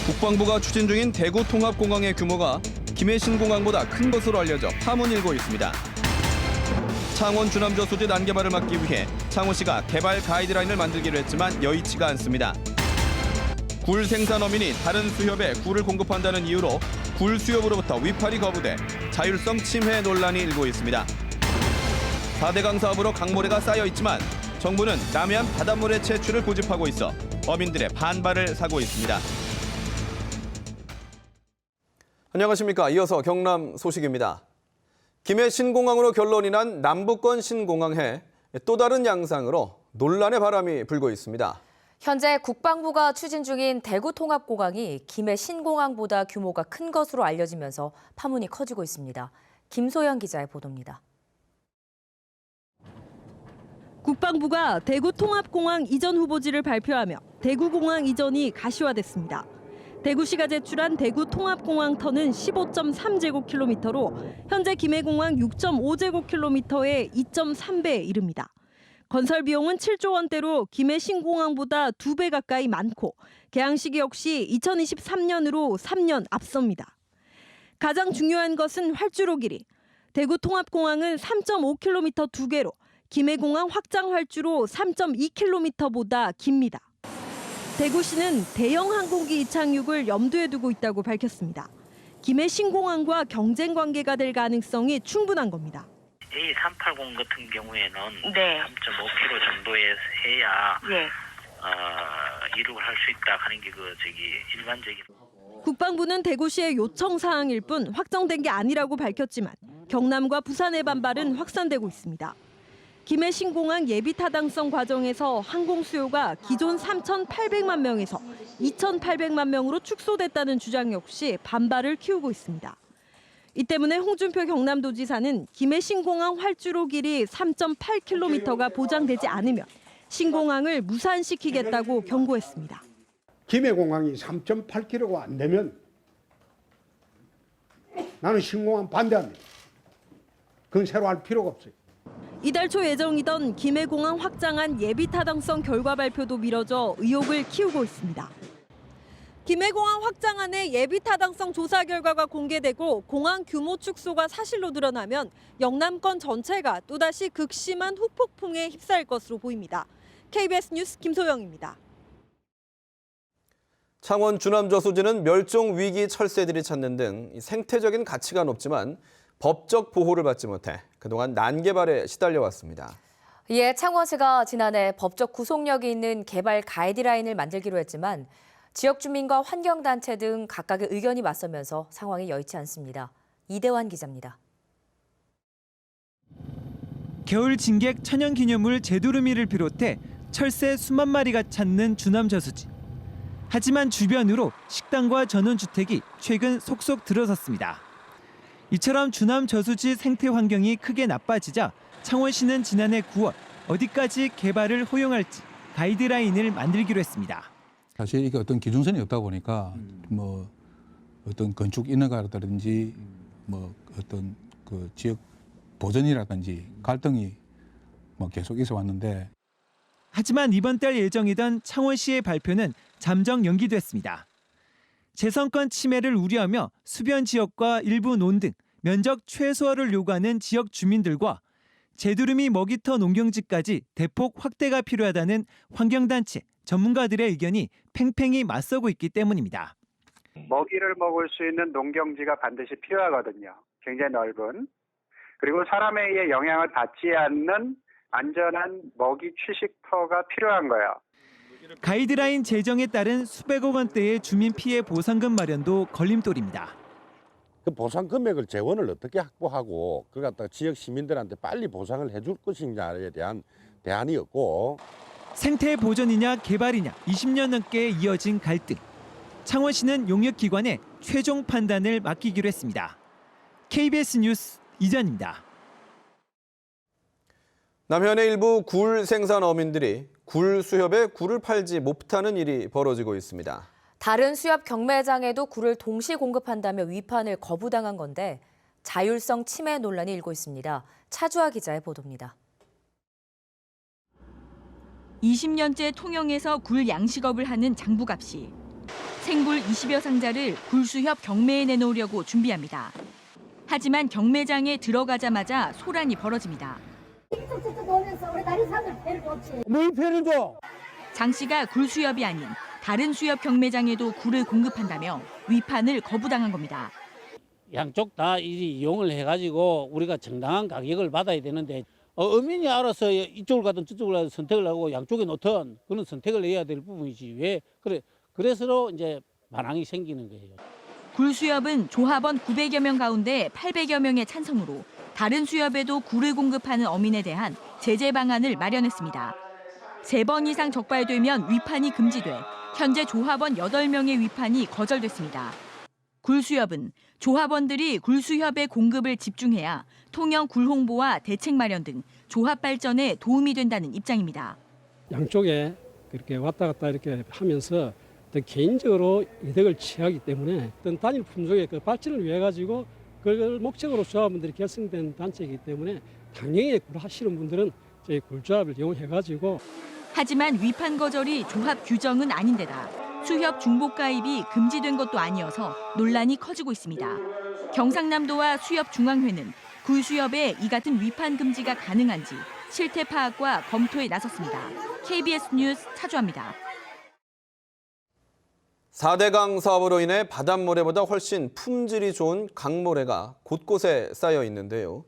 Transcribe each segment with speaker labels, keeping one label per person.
Speaker 1: 국방부가 추진 중인 대구 통합공항의 규모가 김해 신공항보다 큰 것으로 알려져 파문이 일고 있습니다. 창원 주남저수지 난개발을 막기 위해 창원시가 개발 가이드라인을 만들기로 했지만 여의치가 않습니다. 굴 생산 어민이 다른 수협에 굴을 공급한다는 이유로 굴 수협으로부터 위팔이 거부돼 자율성 침해 논란이 일고 있습니다. 4대강 사업으로 강모래가 쌓여 있지만 정부는 남해안 바닷물의 채취를 고집하고 있어 어민들의 반발을 사고 있습니다. 안녕하십니까. 이어서 경남 소식입니다. 김해 신공항으로 결론이 난 남부권 신공항해 또 다른 양상으로 논란의 바람이 불고 있습니다.
Speaker 2: 현재 국방부가 추진 중인 대구 통합공항이 김해 신공항보다 규모가 큰 것으로 알려지면서 파문이 커지고 있습니다. 김소연 기자의 보도입니다.
Speaker 3: 국방부가 대구 통합공항 이전 후보지를 발표하며 대구공항 이전이 가시화됐습니다. 대구시가 제출한 대구 통합공항터는 15.3제곱킬로미터로 현재 김해공항 6.5제곱킬로미터의 2.3배에 이릅니다. 건설 비용은 7조 원대로 김해 신공항보다 2배 가까이 많고 개항 시기 역시 2023년으로 3년 앞섭니다. 가장 중요한 것은 활주로 길이. 대구 통합공항은 3.5km 2개로 김해공항 확장 활주로 3.2km보다 깁니다. 대구시는 대형 항공기 이착륙을 염두에 두고 있다고 밝혔습니다. 김해 신공항과 경쟁 관계가 될 가능성이 충분한 겁니다.
Speaker 4: A380 같은 경우에는
Speaker 5: 네.
Speaker 4: 3.5km 정도에 해야
Speaker 5: 예.
Speaker 4: 이륙을 할 수 있다 하는 게 일반적인.
Speaker 3: 국방부는 대구시의 요청 사항일 뿐 확정된 게 아니라고 밝혔지만 경남과 부산의 반발은 확산되고 있습니다. 김해 신공항 예비 타당성 과정에서 항공 수요가 기존 3,800만 명에서 2,800만 명으로 축소됐다는 주장 역시 반발을 키우고 있습니다. 이 때문에 홍준표 경남도지사는 김해 신공항 활주로 길이 3.8km가 보장되지 않으면 신공항을 무산시키겠다고 경고했습니다.
Speaker 6: 김해공항이 3.8km가 안 되면 나는 신공항 반대합니다. 그건 새로 할 필요가 없어요.
Speaker 3: 이달 초 예정이던 김해공항 확장안 예비 타당성 결과 발표도 미뤄져 의혹을 키우고 있습니다. 김해공항 확장안의 예비 타당성 조사 결과가 공개되고 공항 규모 축소가 사실로 드러나면 영남권 전체가 또다시 극심한 후폭풍에 휩싸일 것으로 보입니다. KBS 뉴스 김소영입니다.
Speaker 1: 창원 주남저수지는 멸종 위기 철새들이 찾는 등 생태적인 가치가 높지만 법적 보호를 받지 못해 그동안 난개발에 시달려왔습니다.
Speaker 2: 이에 창원시가 지난해 법적 구속력이 있는 개발 가이드라인을 만들기로 했지만 지역 주민과 환경단체 등 각각의 의견이 맞서면서 상황이 여의치 않습니다. 이대환 기자입니다.
Speaker 7: 겨울 진객 천연기념물 제두루미를 비롯해 철새 수만 마리가 찾는 주남저수지. 하지만 주변으로 식당과 전원주택이 최근 속속 들어섰습니다. 이처럼 주남저수지 생태 환경이 크게 나빠지자 창원시는 지난해 9월 어디까지 개발을 허용할지 가이드라인을 만들기로 했습니다.
Speaker 8: 사실 이게 어떤 기준선이 없다 보니까 뭐 어떤 건축 인허가라든지 뭐 어떤 그 지역 보전이라든지 갈등이 뭐 계속 있어 왔는데
Speaker 7: 하지만 이번 달 예정이던 창원시의 발표는 잠정 연기됐습니다. 재선권 침해를 우려하며 수변 지역과 일부 논 등 면적 최소화를 요구하는 지역 주민들과 제두루미 먹이터 농경지까지 대폭 확대가 필요하다는 환경단체, 전문가들의 의견이 팽팽히 맞서고 있기 때문입니다.
Speaker 9: 먹이를 먹을 수 있는 농경지가 반드시 필요하거든요. 굉장히 넓은. 그리고 사람에 의해 영향을 받지 않는 안전한 먹이 취식터가 필요한 거예요.
Speaker 7: 가이드라인 제정에 따른 수백억 원대의 주민 피해 보상금 마련도 걸림돌입니다.
Speaker 10: 그 보상 금액을 재원을 어떻게 확보하고 그걸 갖다가 지역 시민들한테 빨리 보상을 해줄 것이냐에 대한 대안이 없고
Speaker 7: 생태 보전이냐 개발이냐 20년 넘게 이어진 갈등. 창원시는 용역기관에 최종 판단을 맡기기로 했습니다. KBS 뉴스 이전입니다.
Speaker 1: 남해안의 일부 굴 생산 어민들이 굴 수협에 굴을 팔지 못하는 일이 벌어지고 있습니다.
Speaker 2: 다른 수협 경매장에도 굴을 동시 공급한다며 위판을 거부당한 건데 자율성 침해 논란이 일고 있습니다. 차주아 기자의 보도입니다.
Speaker 11: 20년째 통영에서 굴 양식업을 하는 장부갑 씨.
Speaker 5: 생굴 20여 상자를 굴수협 경매에 내놓으려고 준비합니다. 하지만 경매장에 들어가자마자 소란이 벌어집니다.
Speaker 6: 뭘 패를 줘?
Speaker 5: 장 씨가 굴수협이 아닌 다른 수협 경매장에도 굴을 공급한다며 위판을 거부당한 겁니다.
Speaker 11: 양쪽 다 이용을 해가지고 우리가 정당한 가격을 받아야 되는데 어민이 알아서 이쪽을 가든 저쪽을 가든 선택을 하고 양쪽에 놓든 그런 선택을 해야 될 부분이지 왜 그래서 이제 반항이 생기는 거예요.
Speaker 5: 굴수협은 조합원 900여 명 가운데 800여 명의 찬성으로 다른 수협에도 굴을 공급하는 어민에 대한 제재 방안을 마련했습니다. 3번 이상 적발되면 위판이 금지돼 현재 조합원 8명의 위판이 거절됐습니다. 굴수협은 조합원들이 굴수협의 공급을 집중해야 통영 굴 홍보와 대책 마련 등 조합 발전에 도움이 된다는 입장입니다.
Speaker 12: 양쪽에 그렇게 왔다 갔다 이렇게 하면서 어떤 개인적으로 이득을 취하기 때문에 어떤 단일 품종의 그 발전을 위해 가지고 그걸 목적으로 조합원들이 결성된 단체이기 때문에 당연히 굴 하시는 분들은 저희 굴조합을 이용해 가지고.
Speaker 5: 하지만 위판 거절이 조합 규정은 아닌데다 수협 중복 가입이 금지된 것도 아니어서 논란이 커지고 있습니다. 경상남도와 수협중앙회는 굴수협에 이 같은 위판 금지가 가능한지 실태 파악과 검토에 나섰습니다. KBS 뉴스 차주합니다.
Speaker 1: 4대강 사업으로 인해 바닷모래보다 훨씬 품질이 좋은 강모래가 곳곳에 쌓여 있는데요.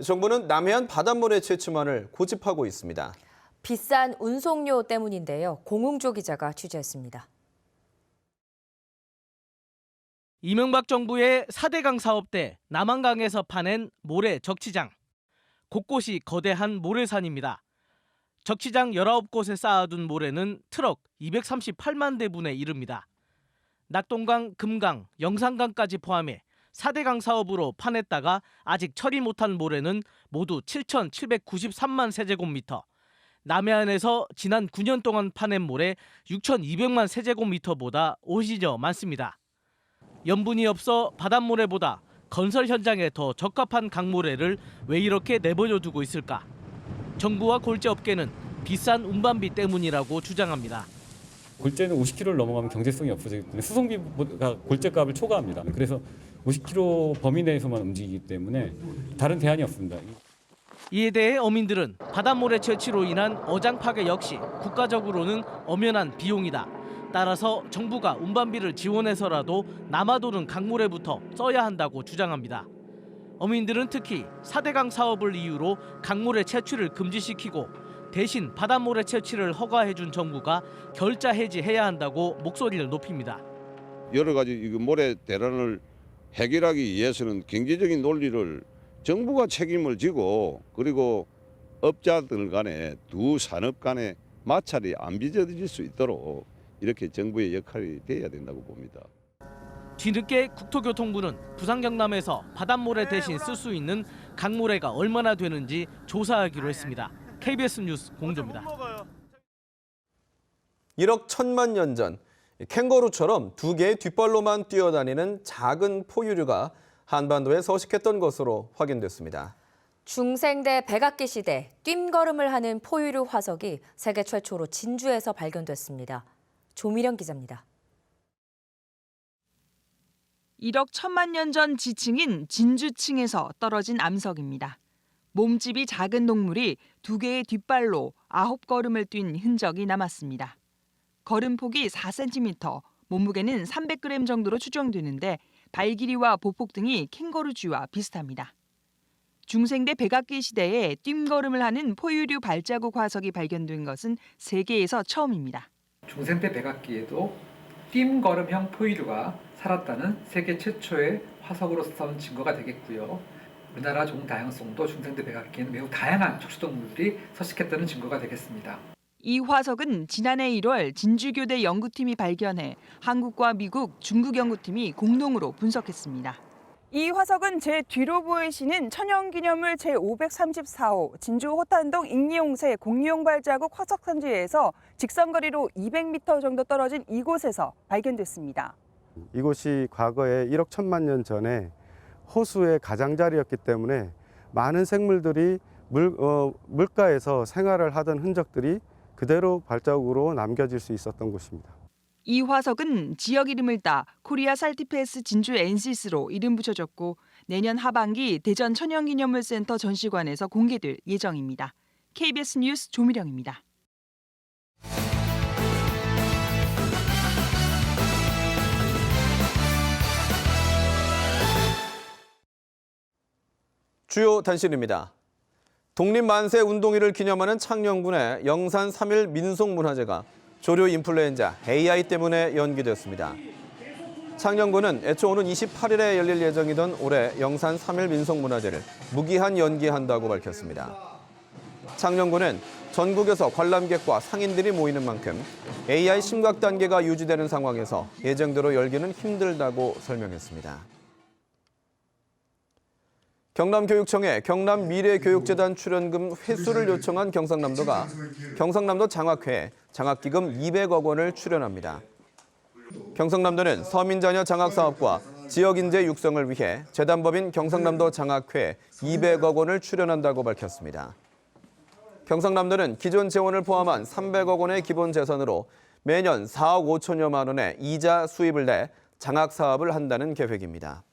Speaker 1: 정부는 남해안 바닷모래 채취만을 고집하고 있습니다.
Speaker 2: 비싼 운송료 때문인데요. 공웅조 기자가 취재했습니다.
Speaker 13: 이명박 정부의 4대강 사업 때 남한강에서 파낸 모래 적치장. 곳곳이 거대한 모래산입니다. 적치장 19곳에 쌓아둔 모래는 트럭 238만 대분에 이릅니다. 낙동강, 금강, 영산강까지 포함해 4대강 사업으로 파냈다가 아직 처리 못한 모래는 모두 7,793만 세제곱미터. 남해안에서 지난 9년 동안 파낸 모래 6,200만 세제곱미터보다 오히려 많습니다. 염분이 없어 바닷모래보다 건설 현장에 더 적합한 강모래를 왜 이렇게 내버려 두고 있을까? 정부와 골재업계는 비싼 운반비 때문이라고 주장합니다.
Speaker 14: 골재는 50kg를 넘어가면 경제성이 없어지기 때문에 수송비가 골재값을 초과합니다. 그래서 50kg 범위 내에서만 움직이기 때문에 다른 대안이 없습니다.
Speaker 13: 이에 대해 어민들은 바닷모래 채취로 인한 어장 파괴 역시 국가적으로는 엄연한 비용이다. 따라서 정부가 운반비를 지원해서라도 남아도는 강모래부터 써야 한다고 주장합니다. 어민들은 특히 4대강 사업을 이유로 강모래 채취를 금지시키고 대신 바닷모래 채취를 허가해준 정부가 결자 해지해야 한다고 목소리를 높입니다.
Speaker 15: 여러 가지 모래 대란을 해결하기 위해서는 경제적인 논리를 정부가 책임을 지고 그리고 업자들 간에 두 산업 간에 마찰이 안 빚어질 수 있도록 이렇게 정부의 역할이 돼야 된다고 봅니다.
Speaker 13: 뒤늦게 국토교통부는 부산 경남에서 바닷모래 대신 쓸 수 있는 강모래가 얼마나 되는지 조사하기로 했습니다. KBS 뉴스 공조입니다.
Speaker 1: 1억 1천만 년 전 캥거루처럼 두 개의 뒷발로만 뛰어다니는 작은 포유류가 한반도에 서식했던 것으로 확인됐습니다.
Speaker 2: 중생대 백악기 시대 뜀걸음을 하는 포유류 화석이 세계 최초로 진주에서 발견됐습니다. 조미령 기자입니다.
Speaker 16: 1억 1천만 년 전 지층인 진주층에서 떨어진 암석입니다. 몸집이 작은 동물이 두 개의 뒷발로 9걸음을 뛴 흔적이 남았습니다. 걸음폭이 4cm, 몸무게는 300g 정도로 추정되는데 발 길이와 보폭 등이 캥거루쥐와 비슷합니다. 중생대 백악기 시대에 뜀걸음을 하는 포유류 발자국 화석이 발견된 것은 세계에서 처음입니다.
Speaker 17: 중생대 백악기에도 뜀걸음형 포유류가 살았다는 세계 최초의 화석으로서 증거가 되겠고요. 우리나라 종 다양성도 중생대 백악기에는 매우 다양한 척추동물들이 서식했다는 증거가 되겠습니다.
Speaker 16: 이 화석은 지난해 1월 진주교대 연구팀이 발견해 한국과 미국, 중국 연구팀이 공동으로 분석했습니다.
Speaker 18: 이 화석은 제 뒤로 보이시는 천연기념물 제534호 진주 호탄동 익리용새 공룡 발자국 화석 산지에서 직선거리로 200m 정도 떨어진 이곳에서 발견됐습니다.
Speaker 19: 이곳이 과거에 1억 1천만 년 전에 호수의 가장자리였기 때문에 많은 생물들이 물가에서 생활을 하던 흔적들이 그대로 발자국으로 남겨질 수 있었던 곳입니다.
Speaker 16: 이 화석은 지역 이름을 따 코리아 살티페스 진주 엔시스로 이름 붙여졌고 내년 하반기 대전 천연기념물센터 전시관에서 공개될 예정입니다. KBS 뉴스 조미령입니다.
Speaker 1: 주요 단신입니다. 독립만세 운동일을 기념하는 창녕군의 영산 3.1 민속문화제가 조류 인플루엔자 AI 때문에 연기됐습니다. 창녕군은 애초 오는 28일에 열릴 예정이던 올해 영산 3.1 민속문화제를 무기한 연기한다고 밝혔습니다. 창녕군은 전국에서 관람객과 상인들이 모이는 만큼 AI 심각 단계가 유지되는 상황에서 예정대로 열기는 힘들다고 설명했습니다. 경남교육청에 경남미래교육재단 출연금 회수를 요청한 경상남도가 경상남도 장학회에 장학기금 200억 원을 출연합니다. 경상남도는 서민자녀 장학사업과 지역인재 육성을 위해 재단법인 경상남도 장학회에 200억 원을 출연한다고 밝혔습니다. 경상남도는 기존 재원을 포함한 300억 원의 기본 재산으로 매년 4억 5천여만 원의 이자 수입을 내 장학사업을 한다는 계획입니다.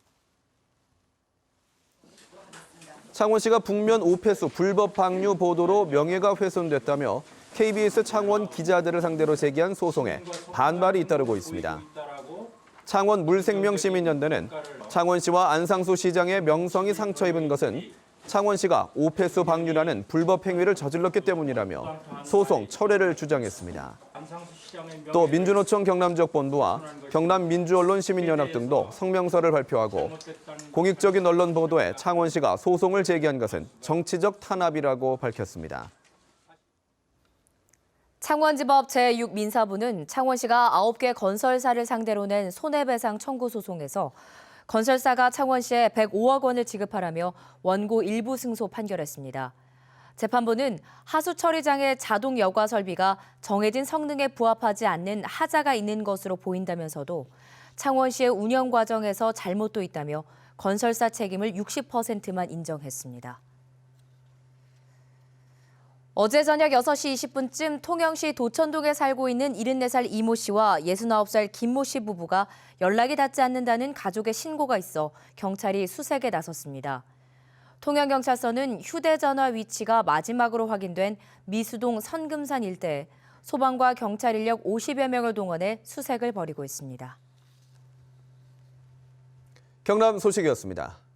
Speaker 1: 창원시가 북면 오폐수 불법 방류 보도로 명예가 훼손됐다며 KBS 창원 기자들을 상대로 제기한 소송에 반발이 잇따르고 있습니다. 창원 물생명시민연대는 창원시와 안상수 시장의 명성이 상처 입은 것은 창원시가 오폐수 방류라는 불법 행위를 저질렀기 때문이라며 소송 철회를 주장했습니다. 또 민주노총 경남지역본부와 경남민주언론시민연합 등도 성명서를 발표하고 공익적인 언론 보도에 창원시가 소송을 제기한 것은 정치적 탄압이라고 밝혔습니다.
Speaker 2: 창원지법 제6민사부는 창원시가 9개 건설사를 상대로 낸 손해배상 청구 소송에서 건설사가 창원시에 105억 원을 지급하라며 원고 일부 승소 판결했습니다. 재판부는 하수 처리장의 자동 여과 설비가 정해진 성능에 부합하지 않는 하자가 있는 것으로 보인다면서도 창원시의 운영 과정에서 잘못도 있다며 건설사 책임을 60%만 인정했습니다. 어제 저녁 6시 20분쯤 통영시 도천동에 살고 있는 74살 이모 씨와 69살 김모 씨 부부가 연락이 닿지 않는다는 가족의 신고가 있어 경찰이 수색에 나섰습니다. 통영경찰서는 휴대전화 위치가 마지막으로 확인된 미수동 선금산 일대에 소방과 경찰 인력 50여 명을 동원해 수색을 벌이고 있습니다.
Speaker 1: 경남 소식이었습니다.